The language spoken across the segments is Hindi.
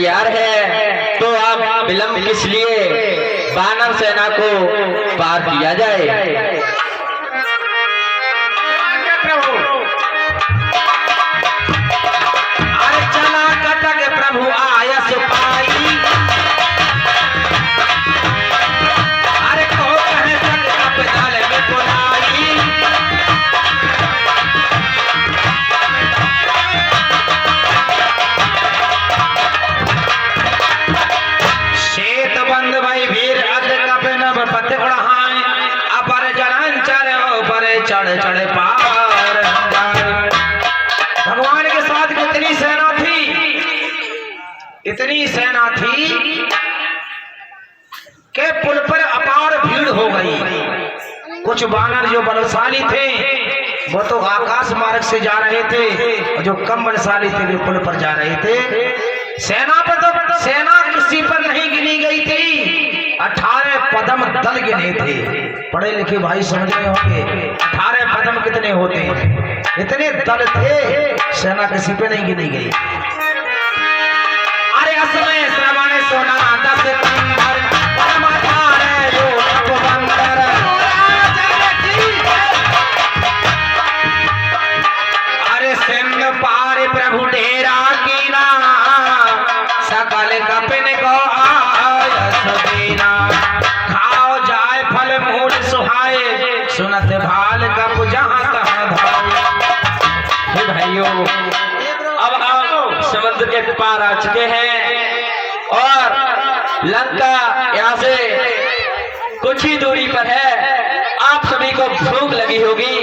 तैयार है तो आप विलंब किस लिए, वानर सेना को पार किया जाए। अरे चला कटक प्रभु आयस पाई, अरे को कहे संग कपिताल में पुनाई। बंद भाई वीर अद कपे नभ पत उड़ाए, अपर जनन चढ़ ऊपर चढ़ चढ़ पार। भगवान के साथ कितनी सेना थी, इतनी सेना थी के पुल पर अपार भीड़ हो गई। कुछ वानर जो बलशाली थे वो तो आकाश मार्ग से जा रहे थे, और जो कम बलशाली थे वे पुल पर जा रहे थे। सेना पर तो सेना किसी पर नहीं गिनी गई थी, 18 पदम दल गिने थे। पढ़े लिखे भाई समझ रहे होंगे 18 पदम कितने होते हैं, इतने दल थे, सेना किसी पे नहीं गिनी गई। अरे असमय श्रवण सोना 10 कंधर, परम अठारह जो तपवंतर। अरे सिंध पार प्रभु डेरा कीना, सकल कपिन को आयस दीना। खाओ जाए फल मूल सुहाए, सुनत भाल कप जहाँ तहाँ धाओ। भाइयों अब हम समुद्र के पार आ चुके हैं और लंका यहाँ से कुछ ही दूरी पर है। आप सभी को भूख लगी होगी,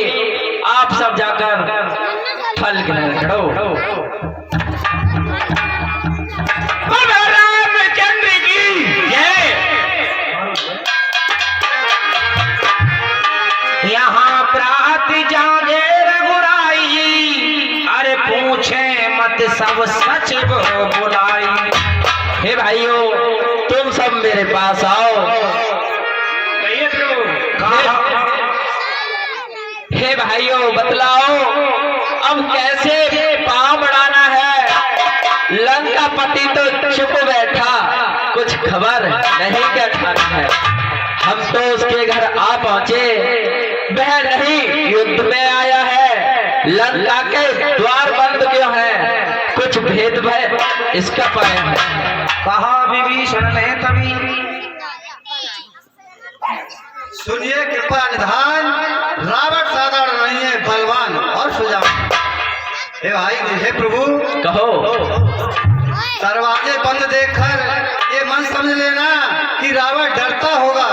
आप सब जाकर फल गिनने खड़ो। रामचंद्र की जय। यहाँ प्रात जागे रघुराई, अरे पूछे मत सब सच बुलाई। हे भाइयों तुम सब मेरे पास आओ। हे भाइयों बतलाओ अब कैसे पाँव बढ़ाना है। लंका पति तो चुप बैठा, कुछ खबर नहीं क्या खाना है। हम तो उसके घर आ पहुंचे, वह नहीं युद्ध में आया है। लंका के द्वार बंद क्यों है, कुछ भेद भय इसका पाया है। कहा विभीषण ने तभी, सुनिए कृपा निधान, रावण साधारण नहीं है, बलवान और सुजान। हे भाई, हे प्रभु कहो। दरवाजे बंद देखकर ये मन समझ लेना कि रावण डरता होगा,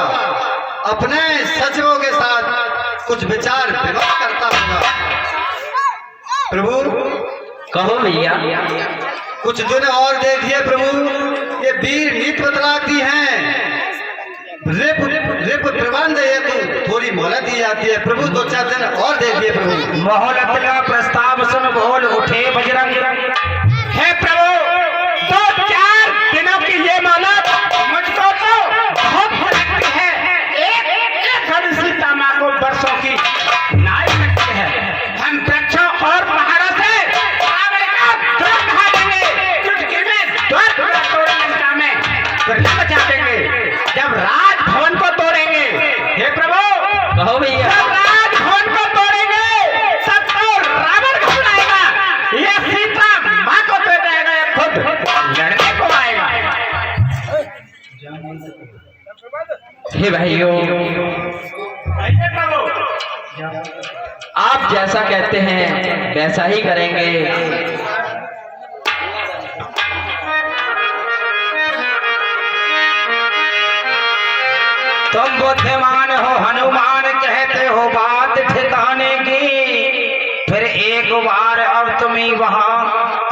अपने सचिवों के साथ कुछ विचार विमर्श करता होगा। प्रभु कहो भैया। कुछ दिन और देखिए प्रभु, ये वीर नीति बतलाती हैं, रिप प्रबंध हेतु थोड़ी मोहलत दी जाती है। प्रभु 2-4 दिन और देखिए प्रभु। मोहलत का प्रस्ताव सुन बोल उठे बजरंग। हे प्रभु 2-4 दिनों की ये मोहलत मुझको तो बहुत लगती है। एक घड़ी सीता माँ को वर्षों की नाई लगती है। हम वृक्षों और पहाड़ों से रावण का द्वार ढा देंगे, चुटकी में द्वार तोड़ लंका में बचा देंगे। जब राजभवन को तोड़ेंगे, हे प्रभु कहो भैया। राजभवन को तोड़ेंगे, सब तो रावण को बुलाएगा, ये सीता माँ को दे देगा, ये खुद लड़ने को आएगा। हे भाइयों आप जैसा कहते हैं वैसा ही करेंगे। तुम बुद्धिमान हो हनुमान, कहते हो बात ठिकाने की, फिर एक बार अब तुम्हें वहां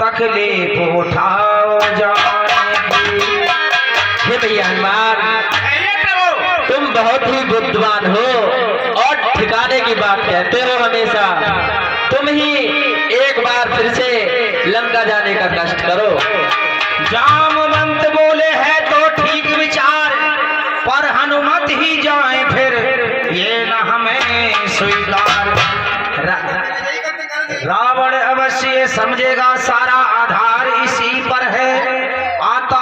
तकलीफ उठाओ जाने। हे भैया हनुमान तुम बहुत ही बुद्धिमान हो और ठिकाने की बात कहते हो हमेशा। तुम ही एक बार फिर से लंका जाने का कष्ट करो। जामवंत बोले है तो ठीक विचार, पर हनुमत ही जाए फिर ये न हमें स्वीकार। रावण अवश्य समझेगा सारा आधार इसी पर है, आता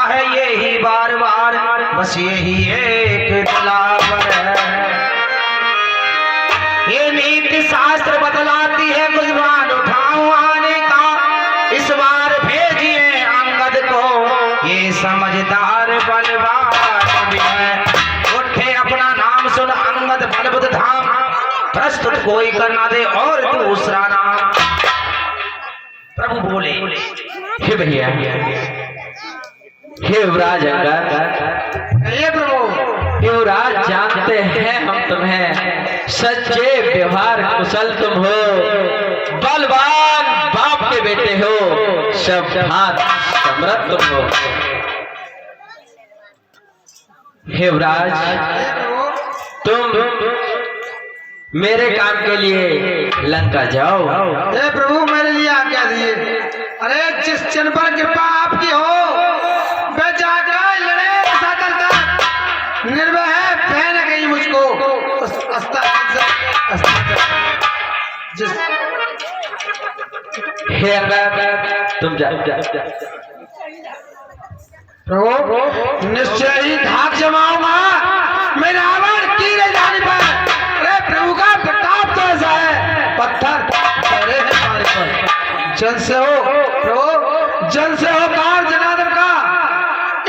समझदार बलवान भी है। उठे अपना नाम सुन अंगद बलबुद्ध धाम, प्रस्तुत कोई करना दे और दूसरा नाम। प्रभु बोले, हे भैया, हे युवराज अंगद, ये प्रभु युवराज जानते हैं हम तुम्हें, सच्चे व्यवहार कुशल तुम हो, बलवान बाप के बेटे हो, सब हाथ समृद्ध तुम हो। हे युवराज, तुम मेरे काम के लिए लंका जाओ। हे प्रभु मेरे लिए आज्ञा दिए। अरे जिस जन पर कृपा आपकी हो वे जाकर लड़े ऐसा करता निर्भय पहन गई मुझको हे अंगद, तुम जाओ। प्रभु निश्चय ही धाक जमाऊंगा मैं रावण की ले जाने पर। अरे प्रभु का प्रताप तो ऐसा है, पत्थर पड़े हैं हमारे पर। जन से हो प्रभु, जन से हो कार जनार्दन का,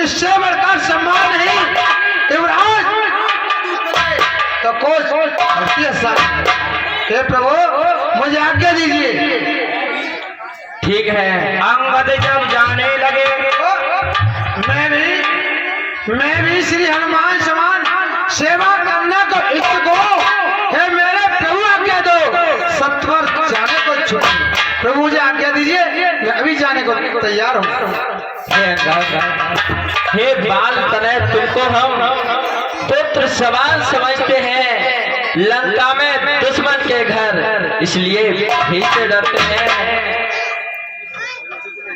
इससे बढ़कर सम्मान नहीं युवराज तो कोई साथ। हे प्रभु मुझे आज्ञा दीजिए। ठीक है। अंगद जब जाने लगे, मैं भी श्री हनुमान समान सेवा करने को इच्छुक हूँ। हे मेरे प्रभु आज्ञा दो, सत्वर जाने को इच्छुक हूँ। प्रभु मुझे आज्ञा दीजिए, मैं अभी जाने को तैयार हूँ। हे बाल तनय, तुमको हम पुत्र समान समझते हैं, लंका में दुश्मन के घर, इसलिए भी से डरते हैं।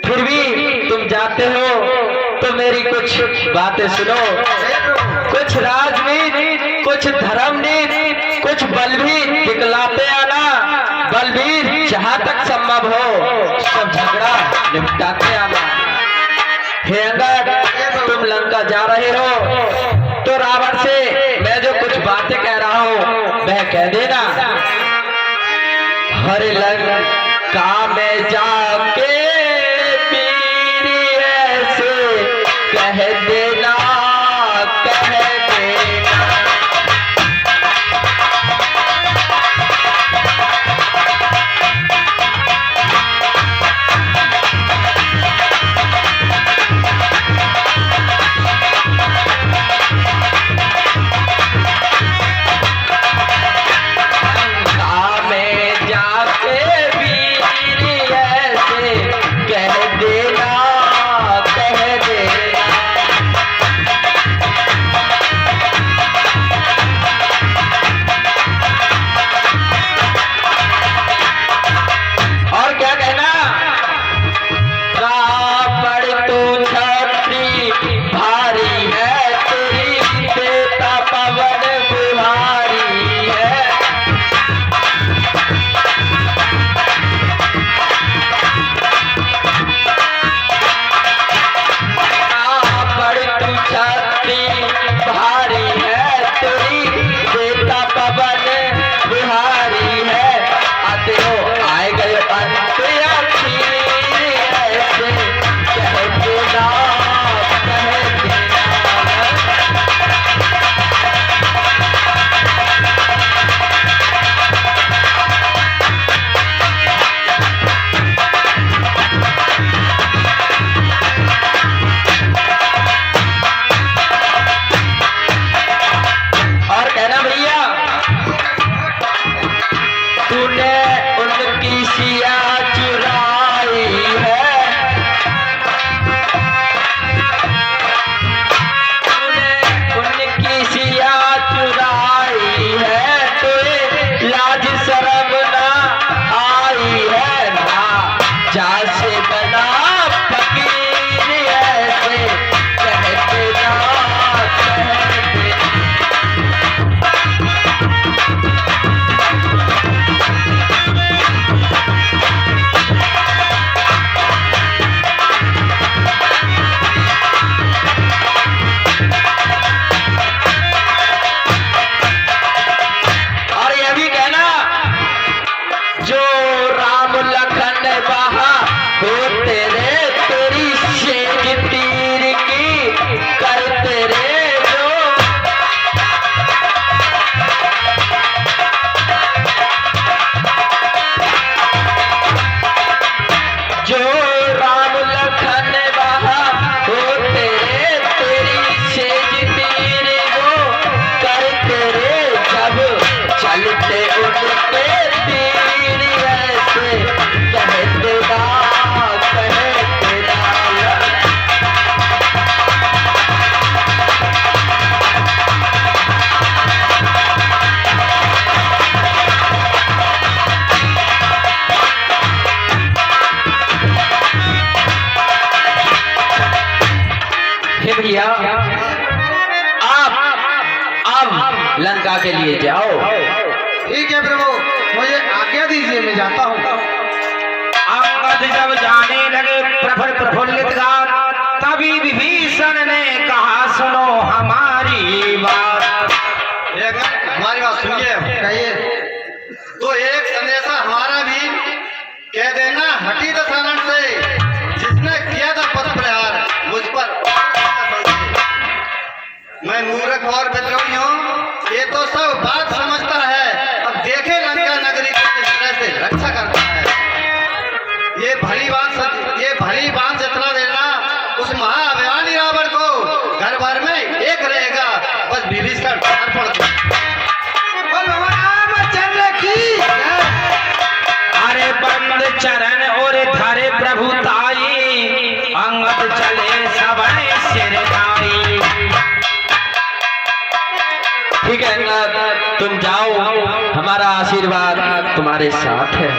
फिर भी तुम जाते हो तो मेरी कुछ बातें सुनो। कुछ राजनीति, कुछ धर्मनीति, कुछ बलवीर दिखलाते आना। बलवीर जहाँ तक संभव हो सब झगड़ा निपटाते आना। हे अंगद, तुम लंका जा रहे हो तो रावण से मैं जो कुछ बातें कह रहा हूँ वह कह देना। हरे लंका में जाके कह देना, कह देना। लंका में जाके वीर ऐसे भैया आप अब लंका के लिए जाओ। ठीक है प्रभु, मुझे आज्ञा दीजिए, मैं जाता हूँ। अंगद जब जाने लगे प्रफुल्ल प्रफुल्लित गान, तभी विभीषण ने कहा सुनो हमारी बात। हमारी बात सुनिए, कहिए। तो एक संदेशा हमारा भी कह देना, हटी दशानन से जिसने किया था पद प्रहार मुझ पर। मैं मूर्ख और विद्रोही हूँ, ये तो सब बात समझता है। अब देखे लंका नगरी को किस तरह से रक्षा करता है। ये भली बात जतला देना उस महाअभिमानी रावण को घर भर में एक रहेगा, बस विभीषण पड़ अरे बंद चरण और धरे प्रभुताई, अंगद चले सबने सिर नाई। ठीक है अंगद, तुम जाओ, हमारा आशीर्वाद तुम्हारे साथ है।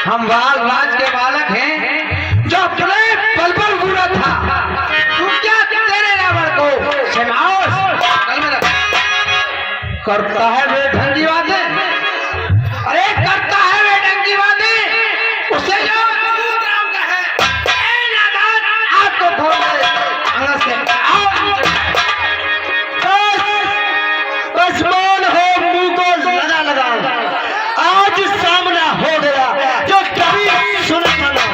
हम राज के बालक हैं, जो अपने बल पर पूरा था। तू क्या तेरे रावण को करता है वे ढंगी बातें? अरे करता है वे ढंगी बातें, उसे जो राम का है। ए नादान, आपको खोल दे अंगद से। बस बोल हो, मुंह को लगा लगा, आज सामना हो गया जो कभी सुना ना।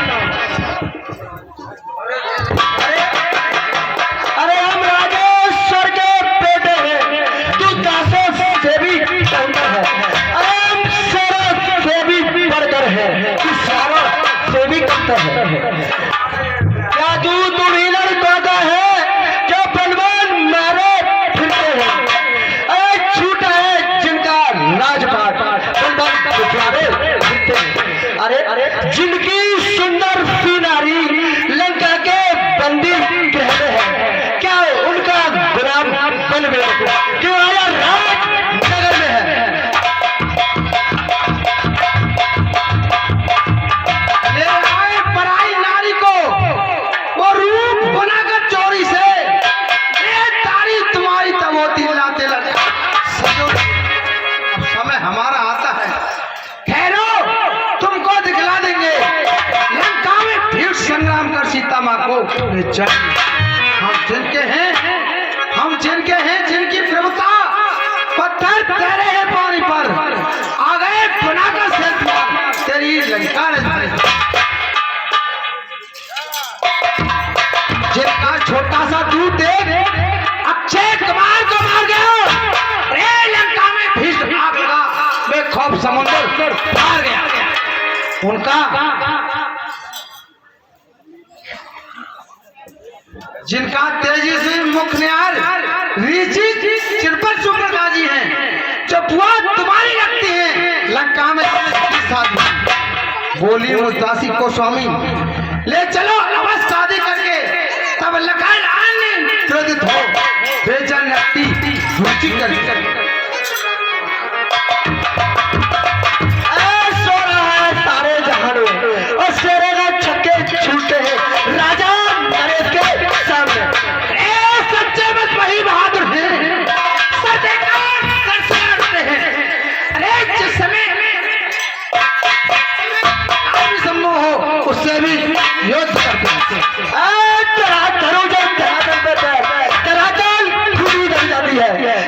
अरे हम राजेश्वर के बेटे हैं, तू दासों से भी बढ़कर है। अरे हम सारों से भी बढ़कर है, तू सारों से भी कमतर है। क्या तू हीलर कहता है जो बलवान मारे फिरते हैं? अरे छूटा है जिनका राजपाट, बलवान पिछवाड़े फिरते हैं। अरे जिनकी सुंदर सी नारी लंका के बंदी गृह में है, क्या उनका गुलाम बन में क्यों आया राज नगर में है? ले आए पराई नारी को वो रूप बनाकर चोरी से, ये तारी तुम्हारी तब होती लाते लगे। अब समय हमारा आता है, ठहरो तुमको दिखला देंगे। लंका में भीड़ संग्राम कर सीता माँ को ले जाएंगे। हम जिनके हैं जिनकी प्रभुता पत्थर तेरे हैं पानी पर, आ गए बनाकर से तेरी लंका ने। जिनका छोटा सा दूध देख अक्षय कुमार को मार गया, रे लंका में भीष्म आग लगा, वे खौफ समुद्र पार गया। उनका जिनका तेजी से मुख न्यार रीची सिर पर सुपर गाजी हैं, जो बुआ तुम्हारी लगती है लंका में बोली मुदासी को स्वामी ले चलो अवश्य शादी करके जब लखान आने क्रोधित हो बेचैन लगती रुचि कर सो रहा है सारे जहां में और शेरे का छक्के छूटे हैं राजा नरेश के सामने। सच्चे में वही बहादुर हैं, सच्चे काम कर से लड़ते हैं। अरे जिस समय आप सम्मोह हो उससे भी युद्ध करते हैं।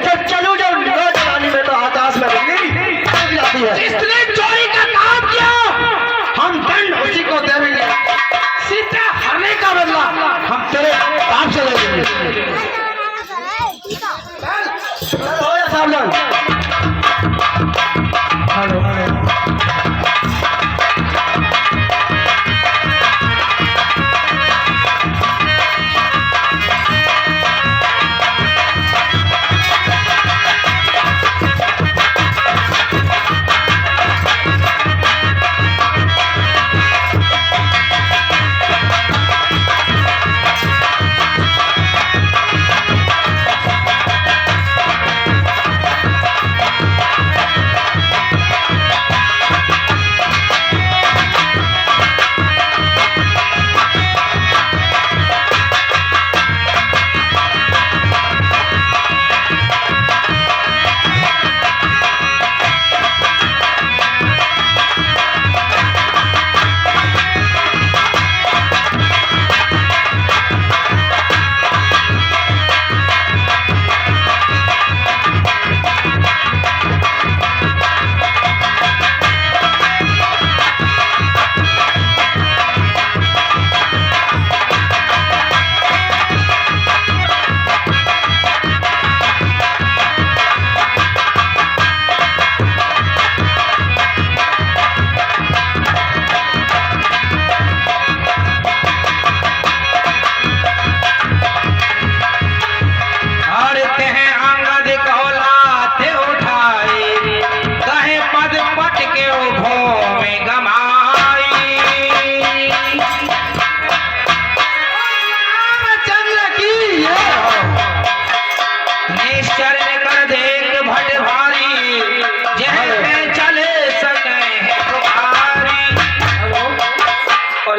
जब चलू जब नौजवानी में तो आकाश में जाती है। जिसने चोरी का काम किया हम दंड उसी को देंगे। सीता हरने का बदला हम तेरे बाप से लेंगे। सावधान।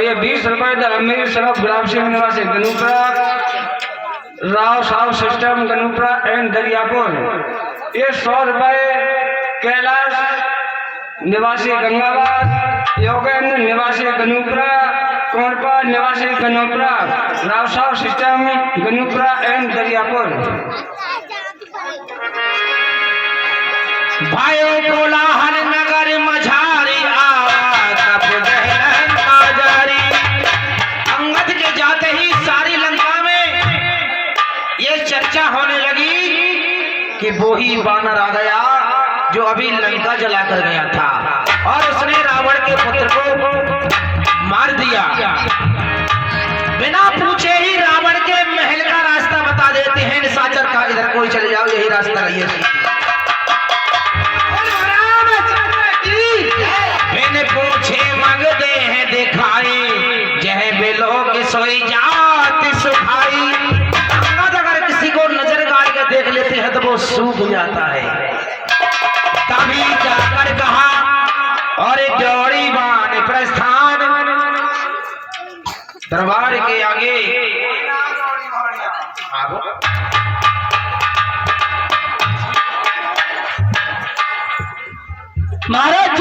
ये 20 रुपए धर्मवीर सरफ गुलाब सिंह निवासी गनूपरा राव साहब सिस्टम गनूपरा एंड दरियापुर। ये 100 रुपए कैलाश निवासी गंगाबाद, योगेंद्र निवासी गनूपरा, कोरपा निवासी गनूपरा, राव साहब सिस्टम गनूपरा एंड दरियापुर। भाइयों कोलाहल नगर मझारी अंगद के जाते ही सारी लंका में ये चर्चा होने लगी कि वो ही वानर आ गया जो अभी लंका जलाकर गया था और उसने रावण के पुत्र को मार दिया। बिना पूछे ही रावण के महल का रास्ता बता देते हैं निशाचर का, इधर कोई चले जाओ यही रास्ता रहिए। मैंने पूछे मंगते हैं दिखाई जह बेलो की सोई जात सुखाई। अगर किसी को नजर गाड़ के देख लेते हैं तो वो सूख जाता है। तभी जाकर कहा और एक जोड़ी बाण प्रस्थान दरबार के आगे महाराज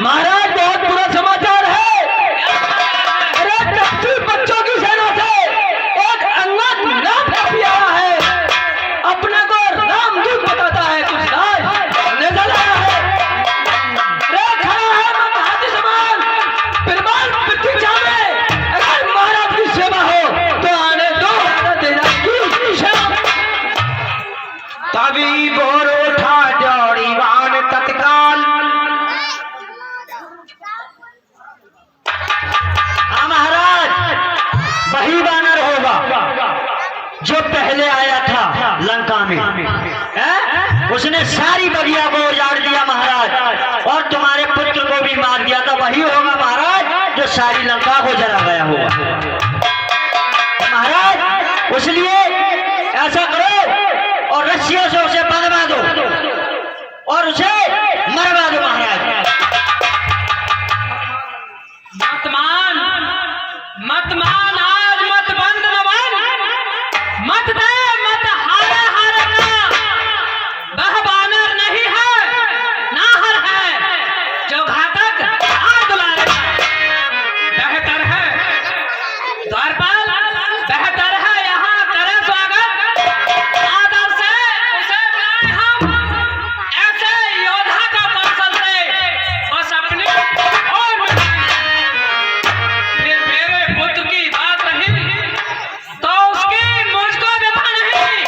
महाराज बहुत बुरा समाचार है। अरे दक्षिण बच्चों की सेना से एक अंगद नाम का प्यारा है, अपने को रामदूत बताता है, कुछ राज नजर आया है। रे खड़ा है महाराज समान बिरबान प्रतीक्षा में, अगर महाराज की सेवा हो तो आने दो देना की सेवा। तभी बोर उठा जोड़ी बाण तत्काल उसने सारी बगिया को उजाड़ दिया महाराज, और तुम्हारे पुत्र को भी मार दिया। तो वही होगा महाराज जो सारी लंका को जला गया होगा महाराज। इसलिए ऐसा करो और रस्सियों से उसे बंधवा दो और उसे मरवा दो महाराज। मत मान, मत मान, आज मत बंद न बन, मत दे, मत हारे हारे का। वह बानर नहीं है, नाहर है जो घातक आग दुलारेगा। बेहतर है द्वारपाल, बेहतर है यहाँ करे स्वागत, आदर से उसे बुलाए हम, ऐसे योद्धा का कौशल से बस अपनी और मिटाएंगे। फिर मेरे पुत्र की बात नहीं तो उसकी मुझको व्यथा नहीं।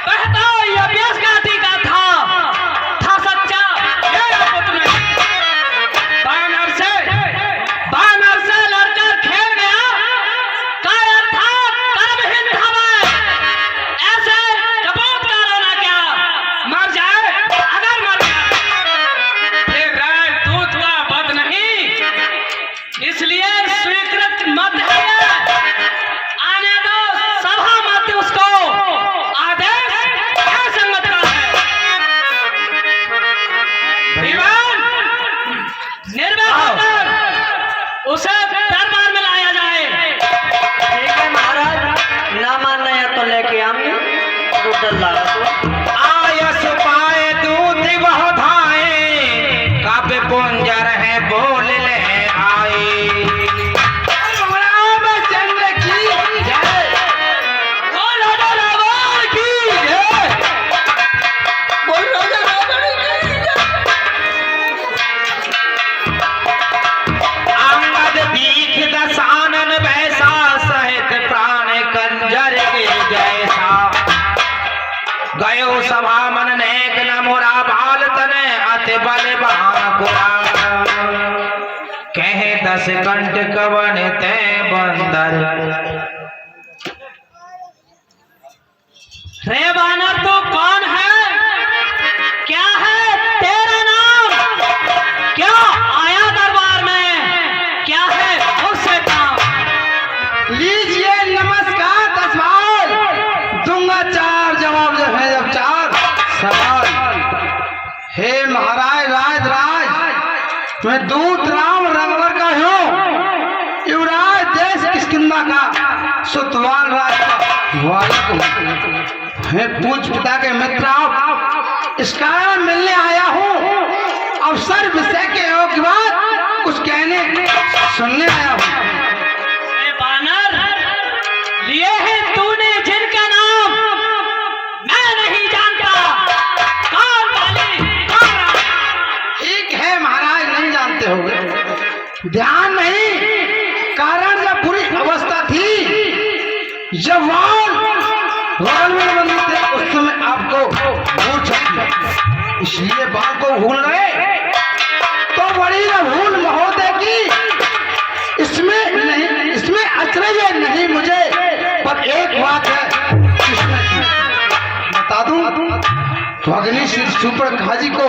वह तो यज्ञ घाटी का था सच्चा, मेरा पुत्र नहीं। बानर से लड़कर खेल गया, कायर था, कर्महीन था मैं। ऐसे कपूत का रोना क्या, मर जाए अगर मर गया। फिर राय दूत का वध नहीं, इसलिए स्वीकृत मत है। आने दो सभा मत उसको, आदेश क्या संगत का है। दीवान निर्भय होकर उसे दरबार में लाया जाए। ठीक है महाराज, ना मानना है तो लेके आएंगे। तो डर लगा तो आयस पाए दूत वह धाए, काव्य पुंजर है बोल ले आए। रामचंद्र की जय। बोल राजा रावण की जय। बोल राजा रावण की जय। अंगद दीख दसानन वैसा, सहित प्राण कंजर के जैसा। गयो सभा मन नेक न मोरा बाल तने, अति बल बहाकुरा। कहे 10 कंठ कवन ते बंदर। रे बानर तो कौन है, क्या है तेरा नाम, क्या आया दरबार में, क्या है उससे काम। लीजिए नमस्कार 10 सवाल दूंगा, 4 जवाब जो है जब 4 सवाल। हे महाराज राज, मैं दूत राम रंगवर का हूँ, युवराज देश किष्किंधा का, सुतवाल राज का वालक हूँ। मैं पूज पिता के मित्र आप इस कारण मिलने आया हूँ। अवसर विषय के योग के बाद कुछ कहने सुनने आया हूँ। ए बानर, लिए है तूने जिनका नाम मैं नहीं जानता, कौन वाली कौन रानी। ठीक है महाराज, नहीं जानते होंगे, ध्यान नहीं। कारण जब बुरी अवस्था थी, जब वाल बगल में बंदी थे, उस समय आपको भूल सकती, इसलिए बाल को भूल गए। तो बड़ी न भूल महोदय की, इसमें नहीं, इसमें अचरज नहीं मुझे, पर एक बात है कृष्ण की बता दूं। तो अग्नि श्री सुपर खाजी को